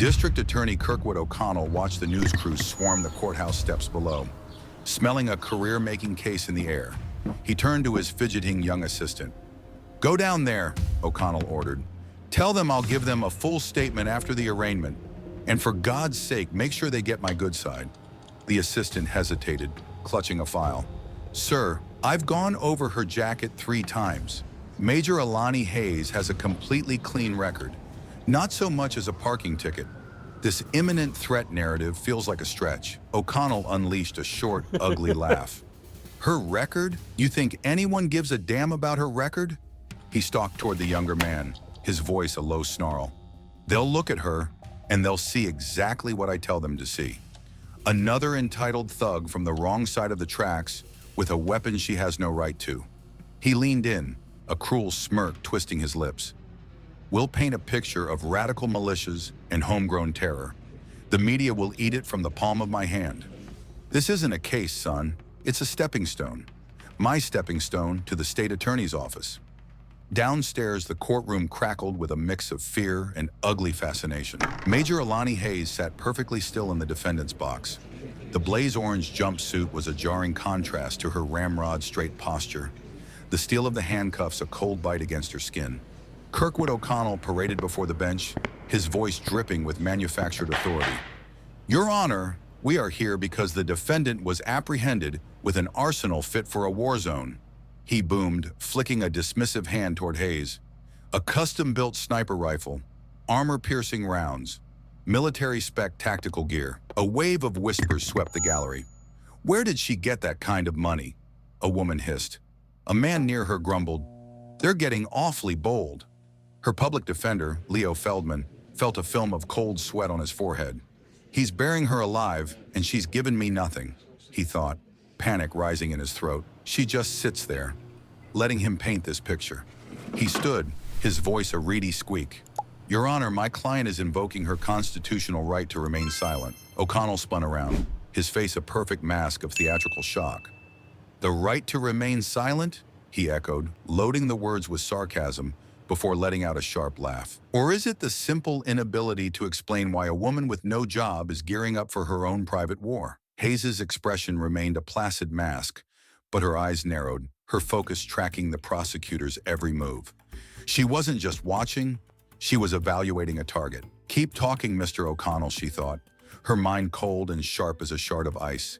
District Attorney Kirkwood O'Connell watched the news crew swarm the courthouse steps below, smelling a career-making case in the air. He turned to his fidgeting young assistant. "Go down there," O'Connell ordered. "Tell them I'll give them a full statement after the arraignment. And for God's sake, make sure they get my good side." The assistant hesitated, clutching a file. "Sir, I've gone over her jacket 3 times. Major Alani Hayes has a completely clean record. Not so much as a parking ticket. This imminent threat narrative feels like a stretch." O'Connell unleashed a short, ugly laugh. "Her record? You think anyone gives a damn about her record?" He stalked toward the younger man, his voice a low snarl. "They'll look at her, and they'll see exactly what I tell them to see. Another entitled thug from the wrong side of the tracks with a weapon she has no right to." He leaned in, a cruel smirk twisting his lips. "We'll paint a picture of radical militias and homegrown terror. The media will eat it from the palm of my hand. This isn't a case, son. It's a stepping stone. My stepping stone to the state attorney's office." Downstairs, the courtroom crackled with a mix of fear and ugly fascination. Major Alani Hayes sat perfectly still in the defendant's box. The blaze-orange jumpsuit was a jarring contrast to her ramrod-straight posture, the steel of the handcuffs a cold bite against her skin. Kirkwood O'Connell paraded before the bench, his voice dripping with manufactured authority. "Your Honor, we are here because the defendant was apprehended with an arsenal fit for a war zone," he boomed, flicking a dismissive hand toward Hayes. "A custom-built sniper rifle, armor-piercing rounds, military-spec tactical gear." A wave of whispers swept the gallery. "Where did she get that kind of money?" a woman hissed. A man near her grumbled, "They're getting awfully bold." Her public defender, Leo Feldman, felt a film of cold sweat on his forehead. "He's burying her alive, and she's given me nothing," he thought, panic rising in his throat. She just sits there, letting him paint this picture. He stood, his voice a reedy squeak. "Your Honor, my client is invoking her constitutional right to remain silent." O'Connell spun around, his face a perfect mask of theatrical shock. "The right to remain silent?" he echoed, loading the words with sarcasm before letting out a sharp laugh. "Or is it the simple inability to explain why a woman with no job is gearing up for her own private war?" Hayes's expression remained a placid mask, but her eyes narrowed, her focus tracking the prosecutor's every move. She wasn't just watching, she was evaluating a target. "Keep talking, Mr. O'Connell," she thought, her mind cold and sharp as a shard of ice.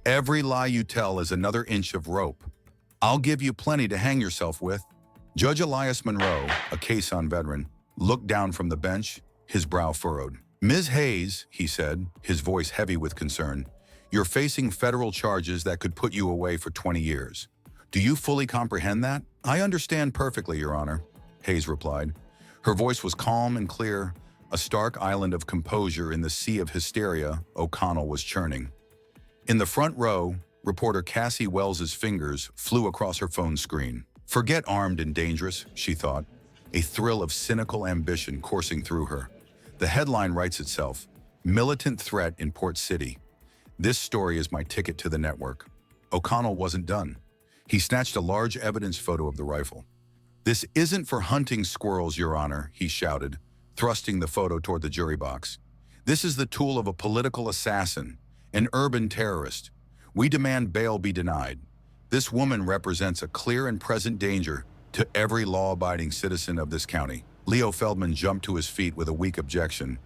"Every lie you tell is another inch of rope. I'll give you plenty to hang yourself with." Judge Elias Monroe, a caisson veteran, looked down from the bench, his brow furrowed. "Ms. Hayes," he said, his voice heavy with concern, "you're facing federal charges that could put you away for 20 years. Do you fully comprehend that?" "I understand perfectly, Your Honor," Hayes replied. Her voice was calm and clear, a stark island of composure in the sea of hysteria O'Connell was churning. In the front row, reporter Cassie Wells's fingers flew across her phone screen. "Forget armed and dangerous," she thought, a thrill of cynical ambition coursing through her. The headline writes itself, "Militant Threat in Port City. This story is my ticket to the network." O'Connell wasn't done. He snatched a large evidence photo of the rifle. "This isn't for hunting squirrels, Your Honor," he shouted, thrusting the photo toward the jury box. "This is the tool of a political assassin, an urban terrorist. We demand bail be denied. This woman represents a clear and present danger to every law-abiding citizen of this county." Leo Feldman jumped to his feet with a weak objection,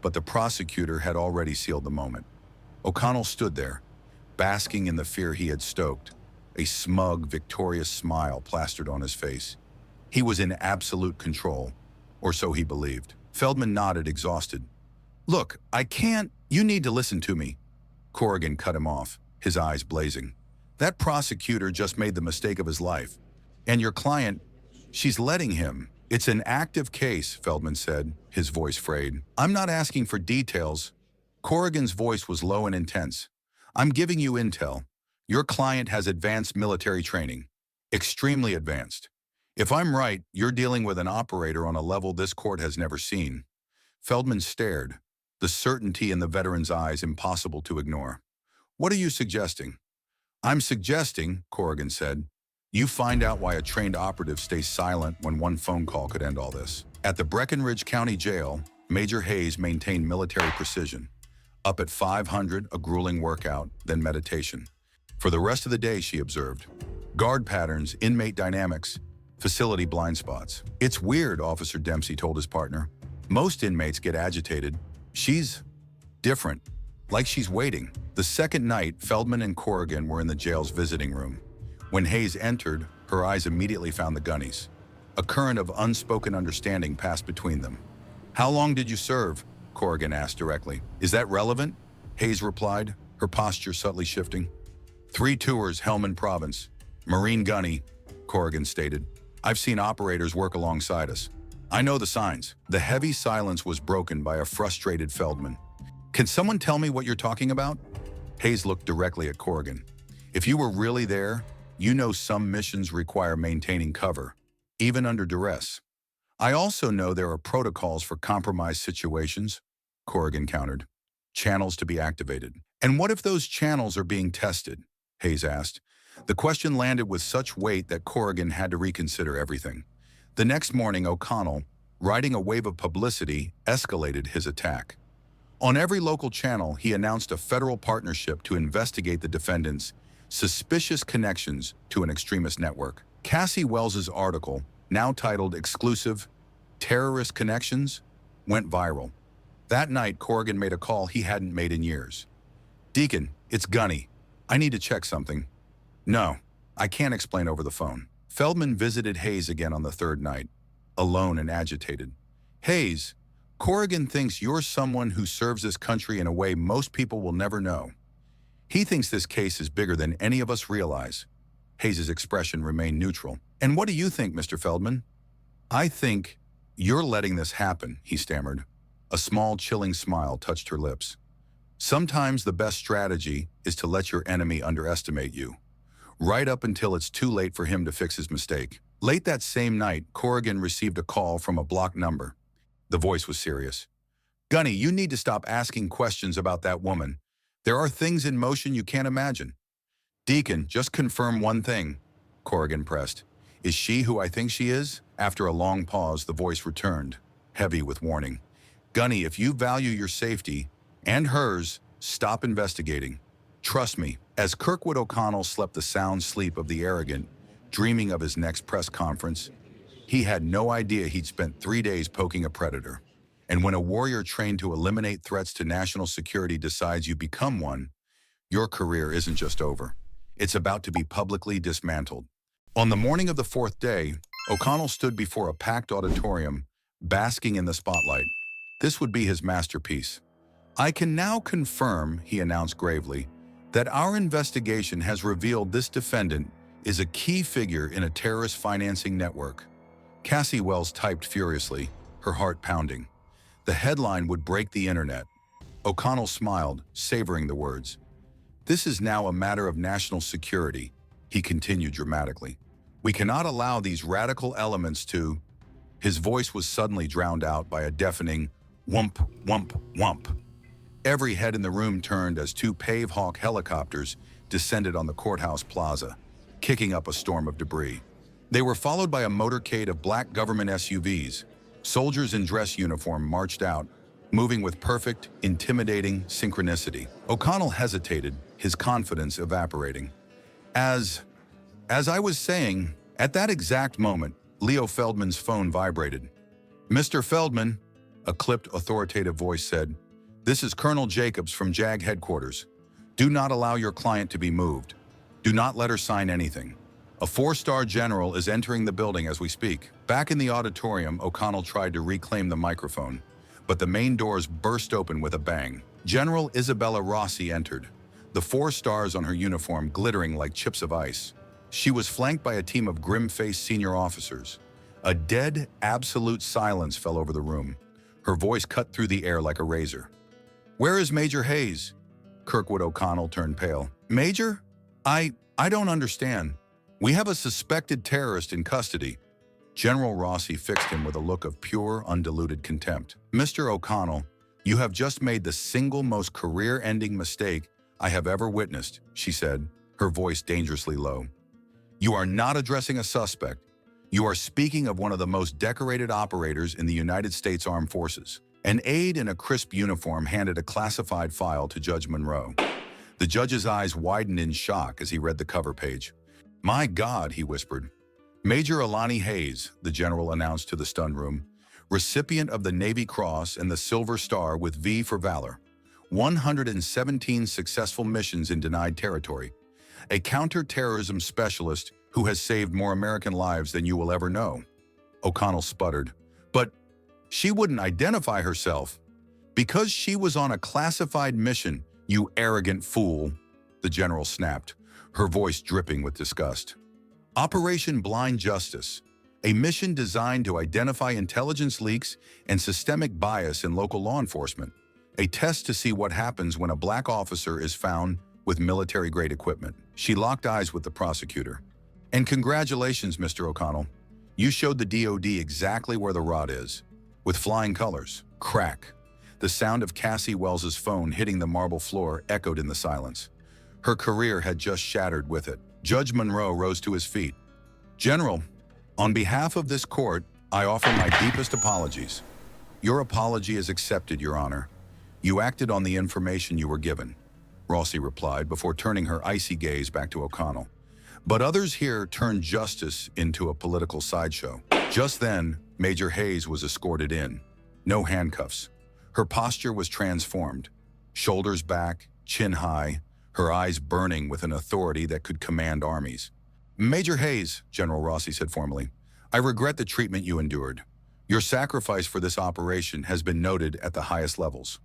but the prosecutor had already sealed the moment. O'Connell stood there, basking in the fear he had stoked, a smug, victorious smile plastered on his face. He was in absolute control, or so he believed. Feldman nodded, exhausted. "Look, I can't. You need to listen to me." Corrigan cut him off, his eyes blazing. "That prosecutor just made the mistake of his life. And your client, she's letting him." "It's an active case," Feldman said, his voice frayed. "I'm not asking for details." Corrigan's voice was low and intense. "I'm giving you intel. Your client has advanced military training. Extremely advanced. If I'm right, you're dealing with an operator on a level this court has never seen." Feldman stared, the certainty in the veteran's eyes impossible to ignore. "What are you suggesting?" "I'm suggesting," Corrigan said, "you find out why a trained operative stays silent when one phone call could end all this. At the Breckenridge County Jail, Major Hayes maintained military precision. Up at 500, a grueling workout, then meditation. For the rest of the day, she observed. Guard patterns, inmate dynamics, facility blind spots. It's weird, Officer Dempsey told his partner. Most inmates get agitated. She's different, like she's waiting. The second night, Feldman and Corrigan were in the jail's visiting room. When Hayes entered, her eyes immediately found the gunnies. A current of unspoken understanding passed between them. How long did you serve? Corrigan asked directly. Is that relevant? Hayes replied, her posture subtly shifting. 3 tours, Helmand Province. Marine gunny, Corrigan stated. I've seen operators work alongside us. I know the signs. The heavy silence was broken by a frustrated Feldman. Can someone tell me what you're talking about? Hayes looked directly at Corrigan. If you were really there, you know some missions require maintaining cover, even under duress. I also know there are protocols for compromised situations, Corrigan countered. Channels to be activated. And what if those channels are being tested? Hayes asked. The question landed with such weight that Corrigan had to reconsider everything. The next morning, O'Connell, riding a wave of publicity, escalated his attack. On every local channel, he announced a federal partnership to investigate the defendant's suspicious connections to an extremist network. Cassie Wells's article, now titled Exclusive Terrorist Connections, went viral. That night, Corrigan made a call he hadn't made in years. Deacon, it's Gunny. I need to check something. No, I can't explain over the phone. Feldman visited Hayes again on the third night, alone and agitated. Hayes, Corrigan thinks you're someone who serves this country in a way most people will never know. He thinks this case is bigger than any of us realize. Hayes' expression remained neutral. And what do you think, Mr. Feldman? I think you're letting this happen, he stammered. A small, chilling smile touched her lips. Sometimes the best strategy is to let your enemy underestimate you, right up until it's too late for him to fix his mistake. Late that same night, Corrigan received a call from a blocked number. The voice was serious. Gunny, you need to stop asking questions about that woman. There are things in motion you can't imagine. Deacon, just confirm one thing, Corrigan pressed. Is she who I think she is? After a long pause, the voice returned, heavy with warning. Gunny, if you value your safety, and hers, stop investigating. Trust me. As Kirkwood O'Connell slept the sound sleep of the arrogant, dreaming of his next press conference, he had no idea he'd spent 3 days poking a predator. And when a warrior trained to eliminate threats to national security decides you become one, your career isn't just over. It's about to be publicly dismantled. On the morning of the 4th day, O'Connell stood before a packed auditorium, basking in the spotlight. This would be his masterpiece. I can now confirm, he announced gravely, that our investigation has revealed this defendant is a key figure in a terrorist financing network. Cassie Wells typed furiously, her heart pounding. The headline would break the internet. O'Connell smiled, savoring the words. This is now a matter of national security, he continued dramatically. We cannot allow these radical elements to... His voice was suddenly drowned out by a deafening whump, whump, whump. Every head in the room turned as 2 Pave Hawk helicopters descended on the courthouse plaza, kicking up a storm of debris. They were followed by a motorcade of black government SUVs. Soldiers in dress uniform marched out, moving with perfect, intimidating synchronicity. O'Connell hesitated, his confidence evaporating. As I was saying, at that exact moment, Leo Feldman's phone vibrated. Mr. Feldman, a clipped, authoritative voice said, this is Colonel Jacobs from JAG headquarters. Do not allow your client to be moved. Do not let her sign anything. A 4-star general is entering the building as we speak. Back in the auditorium, O'Connell tried to reclaim the microphone, but the main doors burst open with a bang. General Isabella Rossi entered, the 4 stars on her uniform glittering like chips of ice. She was flanked by a team of grim-faced senior officers. A dead, absolute silence fell over the room. Her voice cut through the air like a razor. Where is Major Hayes? Kirkwood O'Connell turned pale. Major? I don't understand. We have a suspected terrorist in custody. General Rossi fixed him with a look of pure, undiluted contempt. Mr. O'Connell, you have just made the single most career-ending mistake I have ever witnessed, she said, her voice dangerously low. You are not addressing a suspect. You are speaking of one of the most decorated operators in the United States Armed Forces. An aide in a crisp uniform handed a classified file to Judge Monroe. The judge's eyes widened in shock as he read the cover page. "My God," he whispered. "Major Alani Hayes," the general announced to the stunned room, "recipient of the Navy Cross and the Silver Star with V for Valor. 117 successful missions in denied territory. A counter-terrorism specialist who has saved more American lives than you will ever know." O'Connell sputtered. "But she wouldn't identify herself." "Because she was on a classified mission, you arrogant fool," the general snapped, her voice dripping with disgust. "Operation Blind Justice, a mission designed to identify intelligence leaks and systemic bias in local law enforcement. A test to see what happens when a black officer is found with military-grade equipment." She locked eyes with the prosecutor. "And congratulations, Mr. O'Connell. You showed the DOD exactly where the rod is. With flying colors." Crack. The sound of Cassie Wells's phone hitting the marble floor echoed in the silence. Her career had just shattered with it. Judge Monroe rose to his feet. "General, on behalf of this court, I offer my deepest apologies." "Your apology is accepted, Your Honor. You acted on the information you were given," Rossi replied before turning her icy gaze back to O'Connell. "But others here turned justice into a political sideshow." Just then, Major Hayes was escorted in. No handcuffs. Her posture was transformed. Shoulders back, chin high, her eyes burning with an authority that could command armies. "Major Hayes," General Rossi said formally, "I regret the treatment you endured. Your sacrifice for this operation has been noted at the highest levels."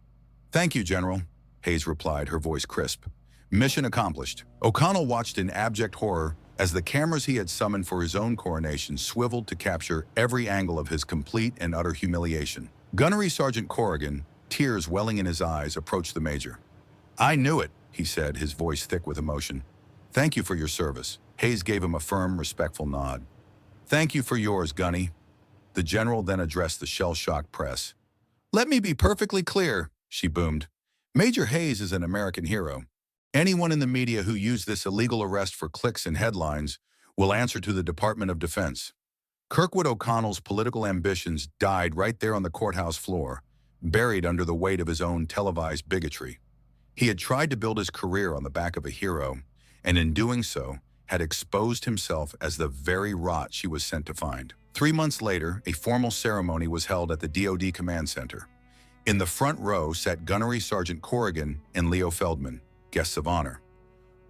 "Thank you, General," Hayes replied, her voice crisp. "Mission accomplished." O'Connell watched in abject horror as the cameras he had summoned for his own coronation swiveled to capture every angle of his complete and utter humiliation. Gunnery Sergeant Corrigan, tears welling in his eyes, approached the major. "I knew it," he said, his voice thick with emotion. "Thank you for your service." Hayes gave him a firm, respectful nod. "Thank you for yours, Gunny." The general then addressed the shell-shocked press. "Let me be perfectly clear," she boomed. "Major Hayes is an American hero. Anyone in the media who used this illegal arrest for clicks and headlines will answer to the Department of Defense." Kirkwood O'Connell's political ambitions died right there on the courthouse floor, buried under the weight of his own televised bigotry. He had tried to build his career on the back of a hero, and in doing so, had exposed himself as the very rot she was sent to find. 3 months later, a formal ceremony was held at the DoD Command Center. In the front row sat Gunnery Sergeant Corrigan and Leo Feldman, guests of honor.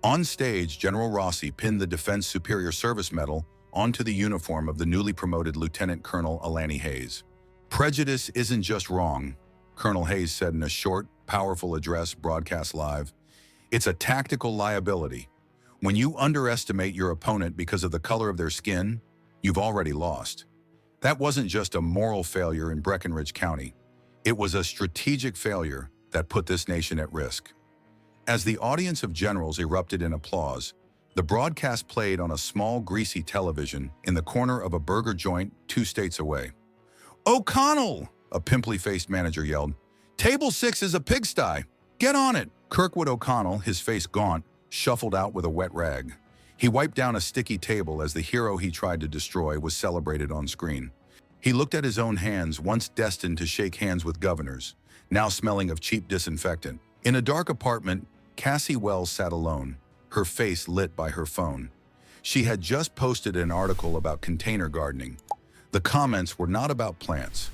On stage, General Rossi pinned the Defense Superior Service Medal onto the uniform of the newly promoted Lieutenant Colonel Alani Hayes. "Prejudice isn't just wrong," Colonel Hayes said in a short, powerful address broadcast live. "It's a tactical liability. When you underestimate your opponent because of the color of their skin, you've already lost." That wasn't just a moral failure in Breckinridge County. It was a strategic failure that put this nation at risk. As the audience of generals erupted in applause, the broadcast played on a small, greasy television in the corner of a burger joint 2 states away. "O'Connell!" a pimply-faced manager yelled. "Table 6 is a pigsty! Get on it!" Kirkwood O'Connell, his face gaunt, shuffled out with a wet rag. He wiped down a sticky table as the hero he tried to destroy was celebrated on screen. He looked at his own hands, once destined to shake hands with governors, now smelling of cheap disinfectant. In a dark apartment, Cassie Wells sat alone, her face lit by her phone. She had just posted an article about container gardening. The comments were not about plants.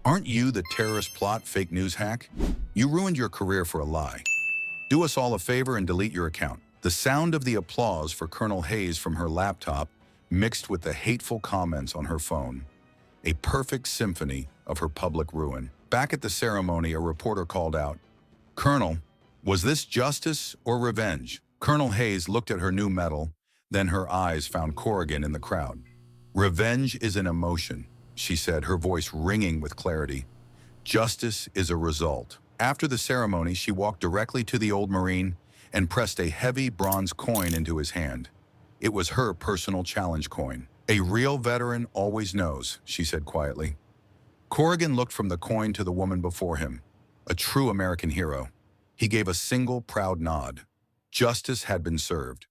"Aren't you the terrorist plot fake news hack? You ruined your career for a lie. Do us all a favor and delete your account." The sound of the applause for Colonel Hayes from her laptop mixed with the hateful comments on her phone. A perfect symphony of her public ruin. Back at the ceremony, a reporter called out, "Colonel, was this justice or revenge?" Colonel Hayes looked at her new medal, then her eyes found Corrigan in the crowd. "Revenge is an emotion," she said, her voice ringing with clarity. "Justice is a result." After the ceremony, she walked directly to the old Marine and pressed a heavy bronze coin into his hand. It was her personal challenge coin. "A real veteran always knows," she said quietly. Corrigan looked from the coin to the woman before him, a true American hero. He gave a single proud nod. Justice had been served.